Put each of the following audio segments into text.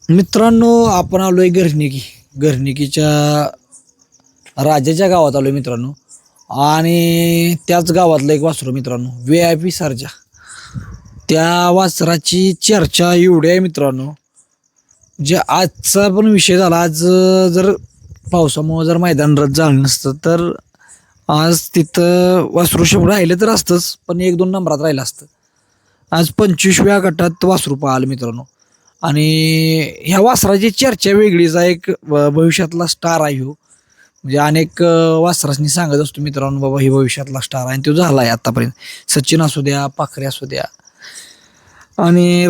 मित्रांनो, आपण आलोय घरणिकीच्या राजाच्या गावात आलोय मित्रांनो. आणि त्याच गावातलं एक वासरू मित्रांनो, VIP सर्जा. त्या वासराची चर्चा एवढी आहे मित्रांनो, जे आजचा पण विषय झाला. आज जर पावसामुळे जर मैदान रद्द झालं नसतं तर आज तिथं वासरू शेवढं राहिलं तर असतंच, पण 1-2 नंबरात राहिलं असतं. आज 25व्या गटात वासरू पाहिलं मित्रांनो. आणि ह्या वासराची चर्चा वेगळीच आहे. एक भविष्यातला स्टार आहे ह्यो. म्हणजे अनेक वासरांनी सांगत असतो मित्रांनो, बाबा ही भविष्यातला स्टार आहे, आणि तो झाला आहे आतापर्यंत. सचिन असू द्या, पाखरे असू द्या. आणि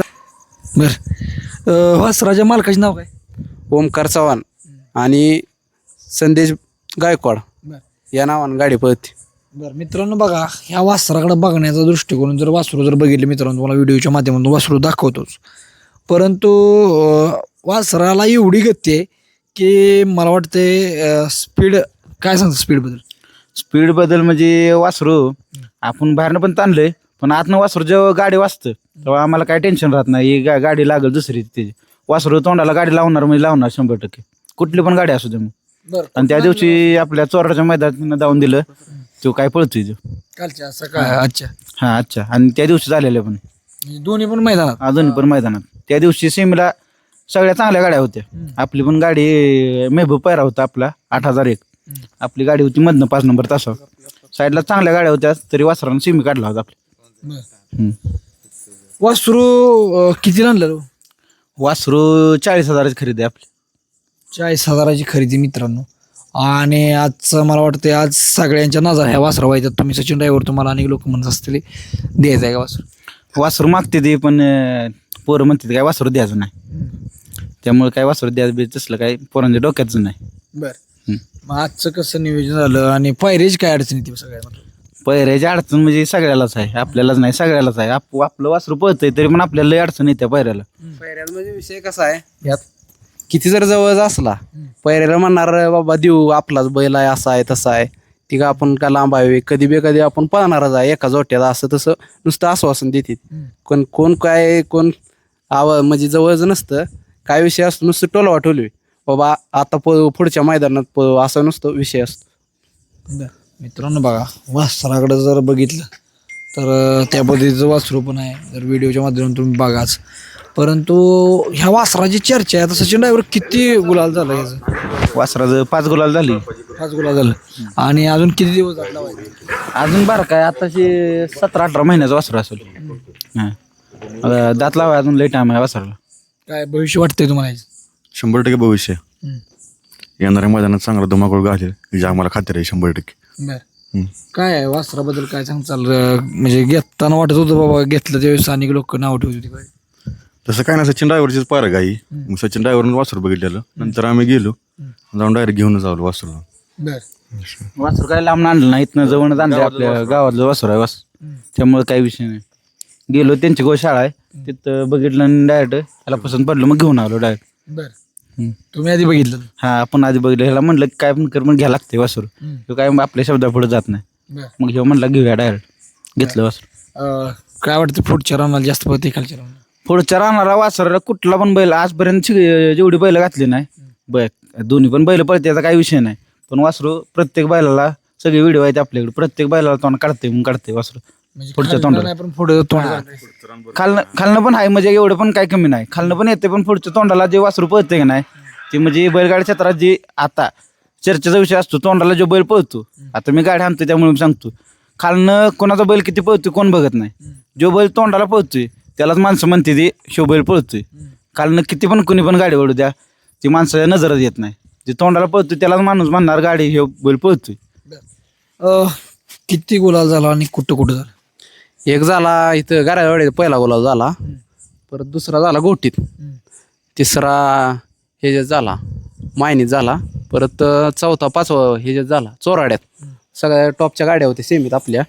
वासराच्या मालकाचे नाव काय? ओमकार चव्हाण आणि संदेश गायकवाड या नावानं गाडी पळते. बरं मित्रांनो, बघा ह्या वासराकडे बघण्याचा दृष्टिकोन जर वासरू जर बघितलं मित्रांनो, तुम्हाला व्हिडिओच्या माध्यमातून वासरू दाखवतोच, परंतु वासराला एवढी गती आहे की मला वाटते स्पीड. काय सांगतो स्पीड बदल म्हणजे वासरू आपण बाहेरनं पण ताणलंय, पण आतनं वासरू जेव्हा गाडी वाजतं तेव्हा आम्हाला काय टेन्शन राहत नाही. ही गाडी लागल दुसरी त्याची. वासरू तोंडाला गाडी लावणार म्हणजे लावणार 100%, कुठली पण गाडी असू दे मग. बरं, आणि त्या दिवशी आपल्या चोराच्या मैदानात जाऊन दिलं, तो काय पळतोय तो. कालच्या असं काय? अच्छा, हा अच्छा. आणि त्या दिवशी झालेलं पण म्हणजे दोन्ही पण मैदानात. अजून पण मैदानात त्या दिवशी सेमीला सगळ्या चांगल्या गाड्या होत्या. आपली पण गाडी मेहबूब पैरा होता आपला 8001. आपली गाडी होती मधनं 5 नंबर तासा. साईडला चांगल्या गाड्या होत्या तरी वासरानं सेमी काढला होता आपली. बरं. वासरू कितीला आणलं तो? वासरू 40,000ची खरेदी आहे आपली. 40,000ची खरेदी मित्रांनो. आणि आजचं मला वाटतं आज सगळ्यांच्या नजर ह्या वासरा व्हायच्यात. तुम्ही सचिन ड्रायव्हर, तुम्हाला अनेक लोक म्हणत असतील द्यायचं आहे का वासरू? वासरू मागते ते, पण पोरं म्हणते काय वासरू द्यायचं नाही. त्यामुळे काय वासरू द्यायचं तसलं काय पोरांच्या डोक्याचं नाही. बरं. मग आजचं कसं नियोजन झालं आणि पायरेज काय अडचणी ती सगळ्या? पैऱ्याची अडचण म्हणजे सगळ्यालाच आहे, आपल्यालाच नाही सगळ्यालाच आहे. आपलं वासरू पळतंय तरी पण आपल्याला लई अडचण येते पैऱ्याला. पैऱ्याला म्हणजे विषय कसा आहे, यात किती जर जवळ असला पैऱ्याला म्हणणार बाबा देऊ आपलाच बैल आहे, असा आहे तसा आहे, ती का आपण का लांब आहे, कधी बी कधी आपण पळणारच आहे एका जोट्यात, असं तसं नुसतं आश्वासन देते. कोण काय म्हणजे जवळच नसतं. काय विषय असतो नुसतं टोलवा टोलवी, बाबा आता पुढच्या मैदानात असा नुसतं विषय असतो. मित्रांनो, बघा वासराकडे जर बघितलं तर त्या पद्धतीचं वासरू पण आहे. जर व्हिडिओच्या माध्यमातून तुम्ही बघाच, परंतु ह्या वासराची चर्चा आहे. आता सचिन ड्रायव्हर किती गुलाल झालं याचं? वासराचं 5 गुलाल झाली. 5 गुलाल झालं. आणि अजून किती दिवस जात अजून बरं काय आताची 17-18 महिन्याचं वासरू असेल. हां, दात लावाय अजून लई टाइम आहे वासराला. काय भविष्य वाटतंय तुम्हाला याचं? 100% भविष्य. येणाऱ्या मैदानात चांगला धुमाकूळ घालेल याची आम्हाला खात्री आहे 100%. बरं. काय आहे वासराबद्दल काय सांगचाल? म्हणजे घेताना वाटत होतं बाबा घेतलं त्यावेळेस अनेक लोक नाव ठेवत होती. तसं काय नाही, सचिन ड्रायव्हरचीच पारख आहे. मग सचिन ड्रायव्हरनं वासरू बघितलेलं, नंतर आम्ही गेलो जाऊन डायरेक्ट घेऊनच आलो वासरू. वासरू काय लांब आणलं नाही, इथनं जवळच आणलं. आपल्या गावातलं वासरू आहे त्यामुळे काही विषय नाही. गेलो त्यांची गोशाळा आहे तिथं बघितलं आणि डायरेक्ट त्याला पसंत पडलं, मग घेऊन आलो डायरेक्ट. बरं. तुम्ही आधी बघितलं? हा, आपण आधी बघितलं. ह्याला म्हणलं काय पण कर, पण घ्या लागते वासरू. तो काय आपल्या शब्दा पुढे जात नाही. मग ह्यो म्हणला घेऊया, डायरेक्ट घेतलं वासरू. काय वाटतं पुढच्या रानाला जास्त पळते खालच्या रानाला? पुढच्या राहणारा वासराला कुठला पण बैल आजपर्यंत जेवढी बैल घातली नाही, दोन्ही पण बैल पळते याचा काही विषय नाही. पण वासरू प्रत्येक बैलाला सगळे व्हिडिओ आहेत आपल्याकडे, प्रत्येक बैलाला तोंड काढते मग काढते वासरू. पुढच्या तोंडाला खालनं पण आहे, म्हणजे एवढं पण काही कमी नाही. खालनं पण येते, पण पुढच्या तोंडाला जे वासरू पळते का नाही ते म्हणजे बैलगाडी क्षेत्रात जे आता चर्चेचा विषय असतो, तोंडाला जो बैल पळतो. आता मी गाडी आणतो त्यामुळे मी सांगतो, खालनं कोणाचा बैल किती पळतोय कोण बघत नाही. जो बैल तोंडाला पळतोय त्यालाच माणसं म्हणते ते शो बैल पळतोय. खालनं किती पण कोणी पण गाडी ओढू द्या, ती माणसाच्या नजरात येत नाही. जे तोंडाला पळतोय त्यालाच माणूस म्हणणार गाडी हे बैल पळतोय. किती गुलाल झाला आणि कुठं कुठं झाला? एक झाला इथं गारावाडीत पहिला गुलाब झाला, परत दुसरा झाला गोटीत, तिसरा ह्याच्यात झाला मायनीत झाला, परत चौथा 5वा ह्याच्यात झाला चोराड्यात. सगळ्या टॉपच्या गाड्या होत्या सेमीत आपल्या.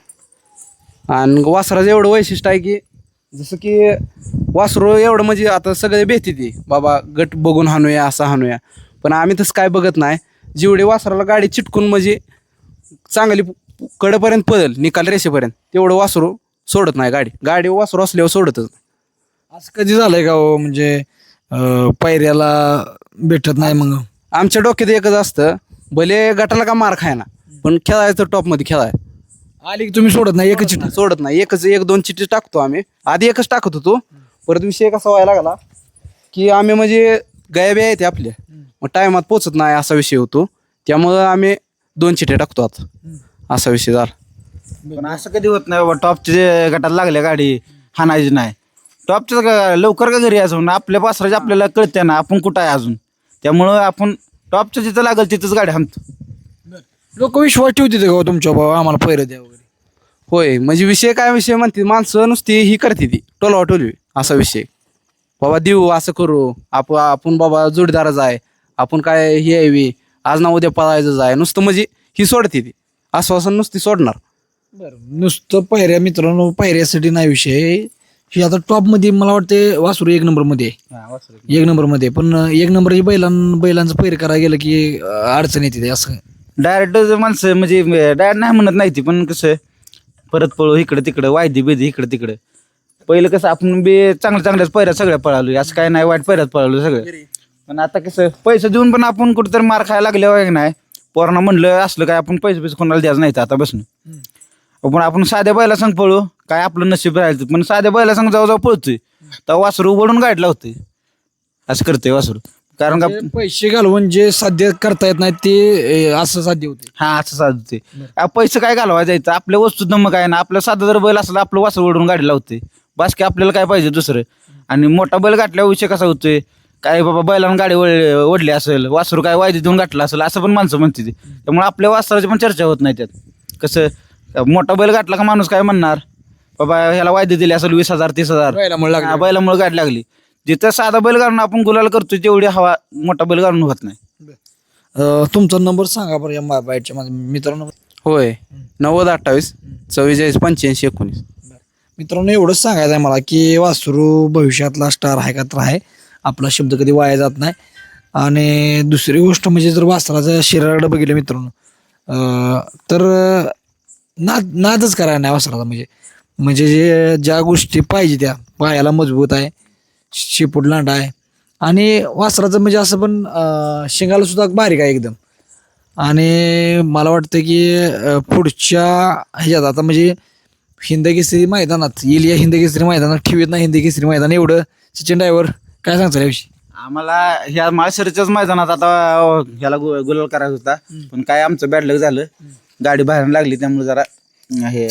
आणि वासराचं एवढं वैशिष्ट्य आहे की जसं की वासरू एवढं म्हणजे आता सगळे भेटते ती बाबा गट बघून हाणूया असं हाणूया, पण आम्ही तसं काय बघत नाही. जेवढे वासराला गाडी चिटकून म्हणजे चांगली कडेपर्यंत पळेल निकाल रेषेपर्यंत तेवढं वासरू सोडत नाही. गाडी वासरू असल्यावर सोडतच नाही. असं कधी झालंय का हो? म्हणजे पायऱ्याला भेटत नाही मग आमच्या डोक्यात एकच असतं, भले गटाला का मार खायना पण खेळायचं टॉपमध्ये खेळाय आली की तुम्ही सोडत नाही एकच चिठ्ठी. सोडत नाही. एक दोन चिठ्ठी टाकतो आम्ही. आधी एकच टाकत होतो, परत विषय कसा व्हायला लागला की आम्ही म्हणजे गायबी आहेत आपल्या, मग टायमात पोचत नाही असा विषय होतो. त्यामुळं आम्ही 2 चिठ्ठ्या टाकतो आता, असा विषय झाला. पण असं कधी होत नाही बाबा टॉपचे गटाला लागल्या गाडी हाणायची नाही. टॉपच्या लवकर का घरी अजून आपल्या पासराची आपल्याला कळते ना आपण कुठं आहे अजून, त्यामुळं आपण टॉपच्या जिथं लागेल तिथंच गाडी हाणतो. लोक विश्वास ठेवते का तुमच्या बाबा आम्हाला पैर द्या वगैरे? होय, म्हणजे विषय काय विषय म्हणते, माणसं नुसती ही करते ती टोलवा टोलवी असा विषय. बाबा देऊ असं करू, आपण बाबा जोडीदारच आहे, आपण काय हे यावी आज ना उद्या पळायचंच आहे, नुसतं म्हणजे ही सोडते ती आश्वासन नुसती सोडणार. बरं नुसतं पायऱ्या मित्रांनो, पायऱ्यासाठी नाही विषय. ही आता टॉप मध्ये मला वाटते वासरू 1 नंबर मध्ये आहे. 1 नंबर मध्ये, पण 1 नंबरची बैलांचं पैर करायला गेलं की अडचण येते ते असं. डायरेक्ट माणसं म्हणजे डायरेक्ट नाही म्हणत नाही ती, पण कसं परत पळू इकडं तिकडं वायदी बिदी इकडं तिकडं. पहिलं कसं आपण बी चांगल्याच पैऱ्यात सगळ्या पळालो, असं काय नाही वाईट पैऱ्यात पळालो सगळं. पण आता कसं पैसे देऊन पण आपण कुठेतरी मार खायला लागल्यावर नाही, पोरांना म्हणलं असलं काय आपण पैसे कोणाला द्यायचं नाही आता बसून. पण आपण साध्या बैला संग पळू काय आपलं नशीब राहायचं, पण साध्या बैला संग जाऊ पळतोय तर वासरू उघडून गाडी लावतोय, असं करतोय वासरू. कारण का पैसे घालवून जे साध्य करता येत नाही ते असं साध्य होते. हा असं साधते. पैसे काय घालवायला जायचं, आपल्या वस्तू दम काय ना, आपलं साधा जर बैल असला आपलं वासरू ओढून गाडी लावते बस की, आपल्याला काय पाहिजे दुसरं. आणि मोठा बैल गाठल्यावर विषय कसा होतोय, काय बाबा बैलानं गाडी ओढली असेल, वासरू काय वायदी देऊन गाठला असेल असं पण माणसं म्हणते ती. त्यामुळे आपल्या वासराची पण चर्चा होत नाही त्यात. कसं मोठा बैल गाठला का माणूस काय म्हणणार, बाबा ह्याला वायदी दिली असेल 20,000 30,000 बैलामुळे गाडी लागली. जिथं साधा बैल घालून आपण गुलाल करतोय तेवढी हवा मोठा बैल घालून होत नाही. तुमचा नंबर सांगा बरं या बाईटच्या मित्रांनो. होय, 90 28 44 85 19. मित्रांनो एवढंच सांगायचं आहे मला की वासरू भविष्यातला स्टार आहे का तर आहे, आपला शब्द कधी वाया जात नाही. आणि दुसरी गोष्ट म्हणजे जर वासराचं शरीराकडे बघितलं मित्रांनो तर नादच करायला नाही वासराचा. म्हणजे जे ज्या गोष्टी पाहिजे त्या पायाला मजबूत आहे, शेपूट लांडा आहे आणि वासराचं म्हणजे असं पण शिंगाला सुद्धा बारीक आहे एकदम. आणि मला वाटतं की पुढच्या ह्याच्यात आता म्हणजे हिंदकेसरी मैदानात येईल, या हिंदकेसरी मैदानात ठेवीत ना हिंदकेसरी मैदान एवढं सचिन ड्रायव्हर काय सांगता याविषयी? आम्हाला ह्या माळशिरच्याच मैदानात आता ह्याला गुलाल करायचा होता, पण काय आमचं बॅड लक झालं, गाडी बाहेर लागली त्यामुळे जरा हे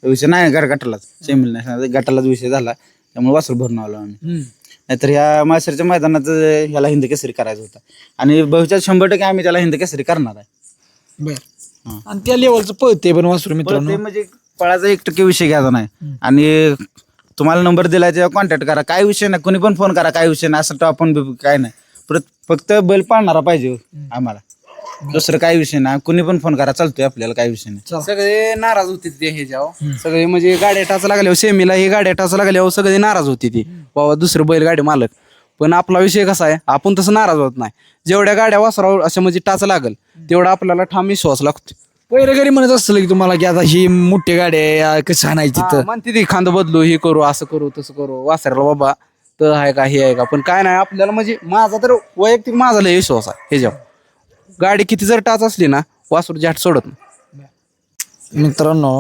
विषय नाही गटालाच सेमील नाही गटालाच विषय झाला, त्यामुळे वासरू भरून आलो आम्ही. नाहीतर ह्या माळशिरच्या मैदानात ह्याला हिंदकेसरी करायचा होता आणि भविष्यात 100% आम्ही त्याला हिंदकेसरी करणार आहे. बरं, आणि त्या लेवलचं पळते पण वासरू मित्रांनो. ते म्हणजे पळाचा 1% विषय घ्यायचा नाही. आणि तुम्हाला नंबर दिला तेव्हा कॉन्टॅक्ट करा, काय विषय नाही, कोणी पण फोन करा, काय विषय नाही, असं आपण काय नाही. फक्त बैल पाळणारा पाहिजे आम्हाला, दुसरं काय विषय नाही, कोणी पण फोन करा चालतोय आपल्याला, काय विषय नाही. सगळे नाराज होते ते ह्याच्यावर, सगळे म्हणजे गाड्या टाच लागल्यावर सेमीला ही गाड्या टाच लागल्यावर सगळे नाराज होती ती, बाबा दुसरं बैलगाडी मालक. पण आपला विषय कसा आहे, आपण तसं नाराज होत नाही. जेवढ्या गाड्या वासरावर अशा म्हणजे टाच लागल तेवढा आपल्याला ठाम विश्वास लागतो. पहिलं घरी म्हणत असलं की तुम्हाला की आता ही मोठी गाडी आहे कसं आणायची तर म्हणते ती खांद बदलू, हे करू, असं करू, तसं करू, वासराला बाबा तर आहे का हे आहे का, पण काय नाही आपल्याला म्हणजे माझा तर वैयक्तिक माझा लय विश्वास आहे ह्याच्यावर. गाडी किती जर टाच असली ना वासरू जाट सोडत नाही. मित्रांनो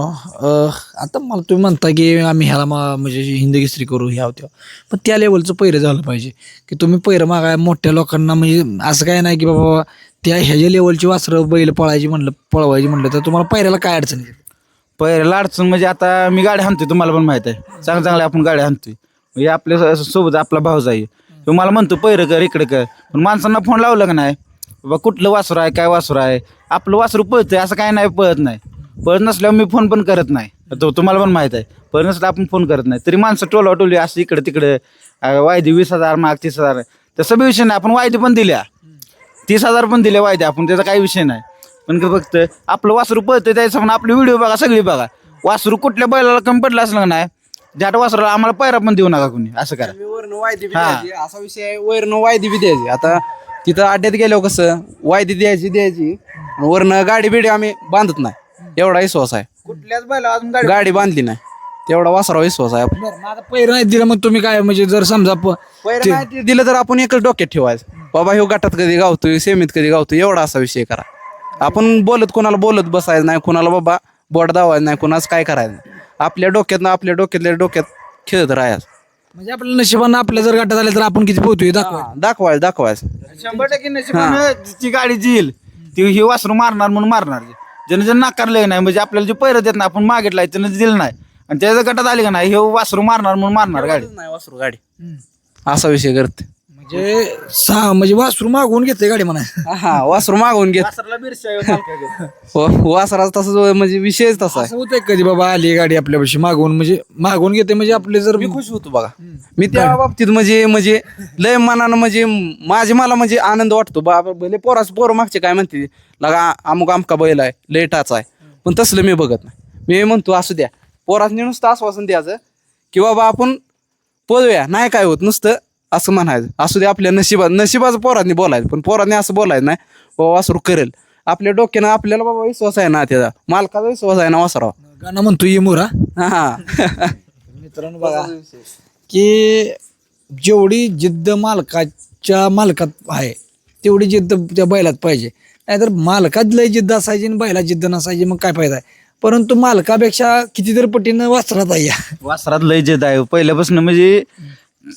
आता मला तुम्ही म्हणता की आम्ही ह्याला म्हणजे हिंदकेसरी करू ह्या होत्या, पण त्या लेवलचं पैरं झालं पाहिजे की तुम्ही पैरं मागाय मोठ्या लोकांना. म्हणजे असं काय नाही की बाबा त्या ह्याच्या लेवलची वासरं बैल पळवायची म्हणलं तर तुम्हाला पैऱ्याला काय अडचण येईल? पहिल्याला अडचण म्हणजे आता मी गाडी हाणतोय, तुम्हाला पण माहित आहे, चांगल्या आपण गाडी हाणतोय, म्हणजे आपल्या सोबत आपला भाऊ जाईल, तुम्हाला म्हणतो पैरं कर इकडे कर, पण माणसांना फोन लावलं का नाही बाबा कुठलं वासरू आहे काय वासरू आहे, आपलं वासरू पळतंय असं काय नाही, पळत नाही. पळत नसल्यावर मी फोन पण करत नाही, तुम्हाला पण माहित आहे, पळत नसल्यावर आपण फोन करत नाही. तरी माणसं टोलवाटोली असं इकडे तिकडे वायदे 20,000 माग 30,000 तसं बी विषय नाही, आपण वायदे पण दिल्या 30,000 पण दिले वायदे आपण, त्याचा काही विषय नाही. पण फक्त आपलं वासरू पळतंय त्याच्या म्हणून आपले व्हिडिओ बघा, सगळी बघा. वासरू कुठल्या बैलाला कमी पडलं असलं का नाही, ज्याट वासरूला आम्हाला पैरा पण देऊ नका कुणी, असं करा. वरनं वायदी बी द्यायची असा विषय आहे, वरनं वायदी बी द्यायची. आता तिथं अड्ड्यात गेल्यावर कसं वायदी द्यायची वरनं गाडी बिडी आम्ही बांधत नाही, एवढा विश्वास आहे. कुठल्याच बैला अजून गाडी बांधली नाही तेवढा वासरा विश्वास आहे आपण. बरं, मग आता पैर नाही दिलं मग तुम्ही काय म्हणजे जर समजा पहिलं नाही ते दिलं तर आपण एकच डोक्यात ठेवायचं बाबा ह्यो गटात कधी गावतोय सेमीत कधी गावतोय एवढा असा विषय करा. आपण कोणाला बोलत बसायचं नाही, कोणाला बाबा बोट दावायचं नाही, कोणाचं काय करायचं नाही. आपल्या डोक्यात खेळत राहायचं. म्हणजे आपल्या नशिबानं आपल्या जर गाठात आले तर आपण किती पोहतोय दाखवा. दाखवायचं 100% नशिबानं जी गाडी जी येईल ती हे वासरू मारणार म्हणून मारणार. ज्यानं नाकारलं नाही म्हणजे आपल्याला जे पैर देत नाही आपण मागितलाय त्यानं दिलं नाही आणि त्याच्या गटात आली का नाही हे वासरू मारणार म्हणून मारणार गाडी. नाही वासरू गाडी असा विषय करते. म्हणजे वासरू मागवून घेते गाडी म्हणा. हा वासरू मागवून घेत वासराच तसं म्हणजे विषयच तसा आहे. असं होतंय कधी बाबा आली गाडी आपल्यापाशी मागवून घेते म्हणजे आपले जर मी खुश होतो बघा. मी त्या बाबतीत म्हणजे लय मनानं म्हणजे मला म्हणजे आनंद वाटतो. बाबा भले पोरं मागचे काय म्हणते लगा अमुक आमका बैल आहे लय टाच आहे, पण तसलं मी बघत नाही. मी म्हणतो असू द्या पोरासनी नुसतं आश्वासन द्यायचं की बाबा आपण पळूया नाही काय होत नुसतं असं म्हणायचं. असू दे आपल्या नशिबाचं पोरांनी बोलायचं, पण पोरांनी असं बोलायचं नाही बाबा वासरू करेल. आपल्या डोक्यानं आपल्याला बाबा विश्वास आहे ना, त्याचा मालकाचा विश्वास आहे ना वासराव. गाणं म्हणतो ये मोरा. हा मित्रांनो बघा की जेवढी जिद्द मालकात आहे तेवढी जिद्द त्या बैलात पाहिजे. नाहीतर मालकात लय जिद्द असायची आणि बैलात जिद्द नसायची मग काय फायदा आहे. परंतु मालकापेक्षा कितीतरी पटीनं वासरात आहे या वासरात लय जेद आहे पहिल्यापासून. म्हणजे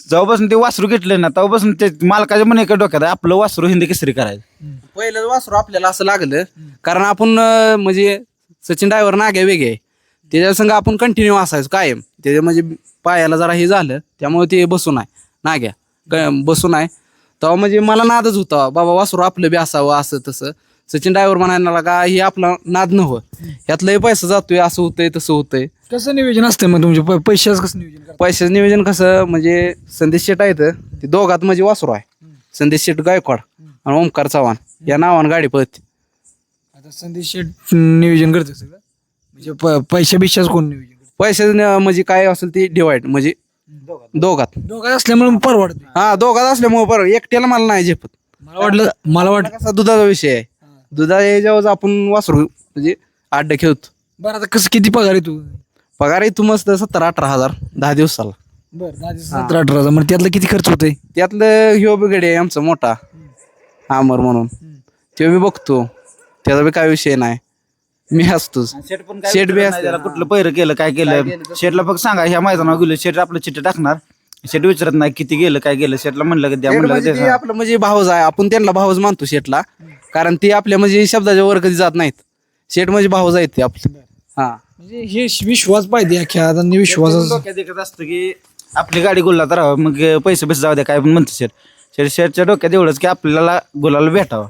जेव्हापासून ते वासरू घेतलं ना तेव्हापासून ते मालकाच्या पण एका डोक्यात आहे, आपलं वासरू हिंदी केसरी करायचं. पहिलं वासरू आपल्याला असं लागलं कारण आपण म्हणजे सचिन ड्रायव्हर नाग्या वेगळे त्याच्या संग आपण कंटिन्यू असायचो कायम. त्याच्या म्हणजे पायाला जरा हे झालं त्यामुळे ते बसून आहे नाग्या बसून आहे तेव्हा म्हणजे मला नादच होता बाबा वासरू आपलं बी असावं असं तसं. सचिन ड्रायव्हर म्हणायला का हे आपला नाद नव्हं ह्यात लय पैसा जातोय असं होतंय तसं होतंय. कसं नियोजन असतं मग तुमचे पैशाचं कसं नियोजन करता? पैशाचं नियोजन कसं म्हणजे संदेश शेट आहेत ते दोघात म्हणजे वासरू आहे. संदेश शेट गायकवाड आणि ओमकार चव्हाण या नावानं गाडी पळते. आता संदेश शेट नियोजन करते सगळं म्हणजे पैशा बिशाच कोण नियोजन करते? पैशाचं म्हणजे काय असेल ते डिवाइड म्हणजे दोघात दोघात असल्यामुळे परवडते. हा दोघात असल्यामुळे बरोबर एकट्याला मला नाही झेपत. मला वाटलं कसा दुधाचा विषय आहे. दुधा याच्यावर आपण वासरू म्हणजे अड्डा खेळतो. बरं आता कसं किती पगार आहे तू? पगार आहे तू मस्त 17-18 हजार 10 दिवसाला. बरं 17-18 म्हणजे त्यातला किती खर्च होतोय? त्यातलं ह्यो बिगडे आहे आमचा मोठा आमर म्हणून तो बी बघतो त्याचा बी काय विषय नाही. मी असतोच शेट बी असतो. त्याला कुठलं पैर केलं काय केलं शेटला फक्त सांगा ह्या मैदानावर गेलो शेट आपलं चिठ्ठी टाकणार. शेट विचारत नाही किती गेलं काय गेलं. शेटला म्हणलं की द्या म्हणलं म्हणजे ते आपलं म्हणजे भाऊज आहे आपण त्यांना भाऊज मानतो शेटला कारण ते आपल्या म्हणजे शब्दाच्या वर कधी जात नाहीत. शेट म्हणजे भाऊज आहेत ते आपलं. हा म्हणजे हे विश्वास पाहिजे अख्ख्या आणि विश्वास डोक्यात एकच असतं की आपली गाडी गुलाला तर मग पैसे जाऊ द्या काय पण म्हणतो शेट शेटच्या डोक्यात एवढंच की आपल्याला गुलाला भेटावं.